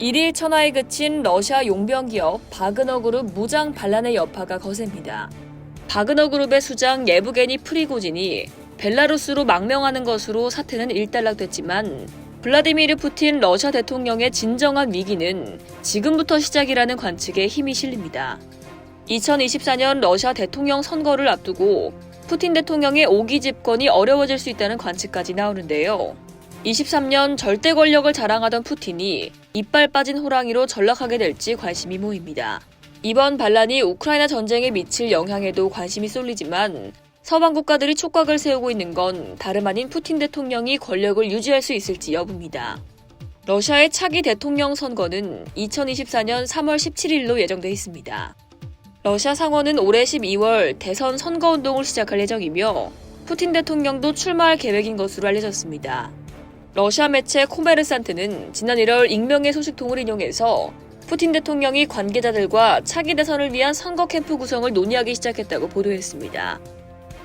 일일 천하에 그친 러시아 용병 기업 바그너그룹 무장 반란의 여파가 거셉니다. 바그너그룹의 수장 예브게니 프리고진이 벨라루스로 망명하는 것으로 사태는 일단락됐지만 블라디미르 푸틴 러시아 대통령의 진정한 위기는 지금부터 시작이라는 관측에 힘이 실립니다. 2024년 러시아 대통령 선거를 앞두고 푸틴 대통령의 5기 집권이 어려워질 수 있다는 관측까지 나오는데요. 23년 절대 권력을 자랑하던 푸틴이 이빨 빠진 호랑이로 전락하게 될지 관심이 모입니다. 이번 반란이 우크라이나 전쟁에 미칠 영향에도 관심이 쏠리지만 서방 국가들이 촉각을 세우고 있는 건 다름 아닌 푸틴 대통령이 권력을 유지할 수 있을지 여부입니다. 러시아의 차기 대통령 선거는 2024년 3월 17일로 예정돼 있습니다. 러시아 상원은 올해 12월 대선 선거운동을 시작할 예정이며 푸틴 대통령도 출마할 계획인 것으로 알려졌습니다. 러시아 매체 코메르산트는 지난 1월 익명의 소식통을 인용해서 푸틴 대통령이 관계자들과 차기 대선을 위한 선거 캠프 구성을 논의하기 시작했다고 보도했습니다.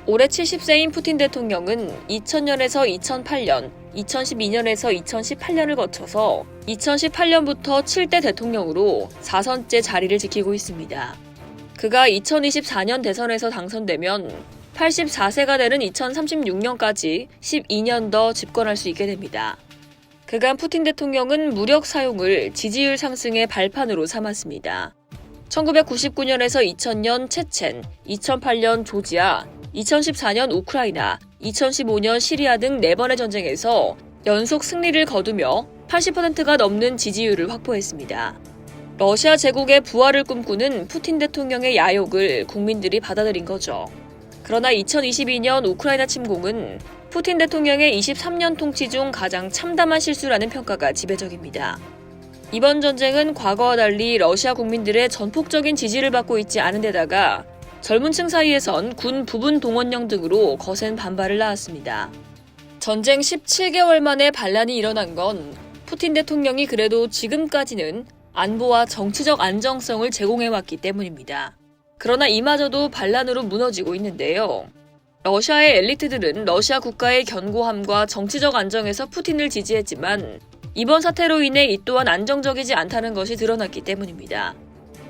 올해 70세인 푸틴 대통령은 2000년에서 2008년, 2012년에서 2018년을 거쳐서 2018년부터 7대 대통령으로 4선째 자리를 지키고 있습니다. 그가 2024년 대선에서 당선되면 84세가 되는 2036년까지 12년 더 집권할 수 있게 됩니다. 그간 푸틴 대통령은 무력 사용을 지지율 상승의 발판으로 삼았습니다. 1999년에서 2000년 체첸, 2008년 조지아, 2014년 우크라이나, 2015년 시리아 등 4번의 전쟁에서 연속 승리를 거두며 80%가 넘는 지지율을 확보했습니다. 러시아 제국의 부활을 꿈꾸는 푸틴 대통령의 야욕을 국민들이 받아들인 거죠. 그러나 2022년 우크라이나 침공은 푸틴 대통령의 23년 통치 중 가장 참담한 실수라는 평가가 지배적입니다. 이번 전쟁은 과거와 달리 러시아 국민들의 전폭적인 지지를 받고 있지 않은 데다가 젊은 층 사이에선 군 부분 동원령 등으로 거센 반발을 낳았습니다. 전쟁 17개월 만에 반란이 일어난 건 푸틴 대통령이 그래도 지금까지는 안보와 정치적 안정성을 제공해왔기 때문입니다. 그러나 이마저도 반란으로 무너지고 있는데요. 러시아의 엘리트들은 러시아 국가의 견고함과 정치적 안정에서 푸틴을 지지했지만 이번 사태로 인해 이 또한 안정적이지 않다는 것이 드러났기 때문입니다.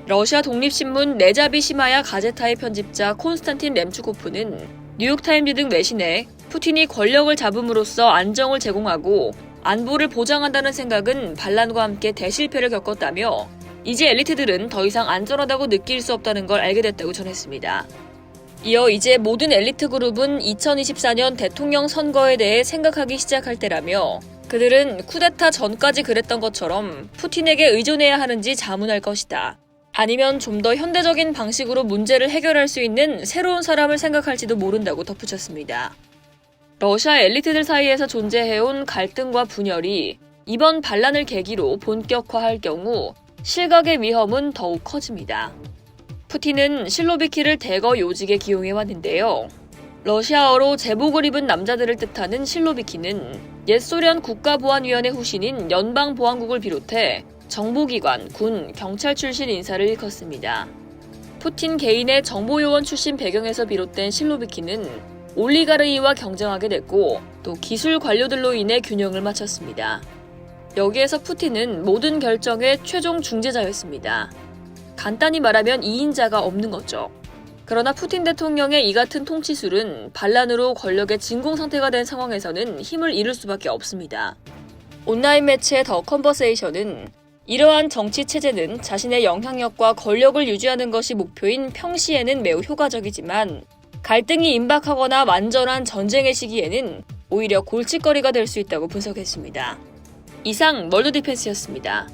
러시아 독립신문 네자비시마야 가제타의 편집자 콘스탄틴 렘추코프는 뉴욕타임즈 등 외신에 푸틴이 권력을 잡음으로써 안정을 제공하고 안보를 보장한다는 생각은 반란과 함께 대실패를 겪었다며 이제 엘리트들은 더 이상 안전하다고 느낄 수 없다는 걸 알게 됐다고 전했습니다. 이어 이제 모든 엘리트 그룹은 2024년 대통령 선거에 대해 생각하기 시작할 때라며 그들은 쿠데타 전까지 그랬던 것처럼 푸틴에게 의존해야 하는지 자문할 것이다. 아니면 좀 더 현대적인 방식으로 문제를 해결할 수 있는 새로운 사람을 생각할지도 모른다고 덧붙였습니다. 러시아 엘리트들 사이에서 존재해온 갈등과 분열이 이번 반란을 계기로 본격화할 경우 실각의 위험은 더욱 커집니다. 푸틴은 실로비키를 대거 요직에 기용해왔는데요. 러시아어로 제복을 입은 남자들을 뜻하는 실로비키는 옛 소련 국가보안위원회 후신인 연방보안국을 비롯해 정보기관, 군, 경찰 출신 인사를 일컫습니다. 푸틴 개인의 정보요원 출신 배경에서 비롯된 실로비키는 올리가르이와 경쟁하게 됐고 또 기술 관료들로 인해 균형을 맞췄습니다. 여기에서 푸틴은 모든 결정의 최종 중재자였습니다. 간단히 말하면 2인자가 없는 거죠. 그러나 푸틴 대통령의 이 같은 통치술은 반란으로 권력의 진공 상태가 된 상황에서는 힘을 잃을 수밖에 없습니다. 온라인 매체 더 컨버세이션은 이러한 정치 체제는 자신의 영향력과 권력을 유지하는 것이 목표인 평시에는 매우 효과적이지만 갈등이 임박하거나 완전한 전쟁의 시기에는 오히려 골칫거리가 될 수 있다고 분석했습니다. 이상 월드디펜스였습니다.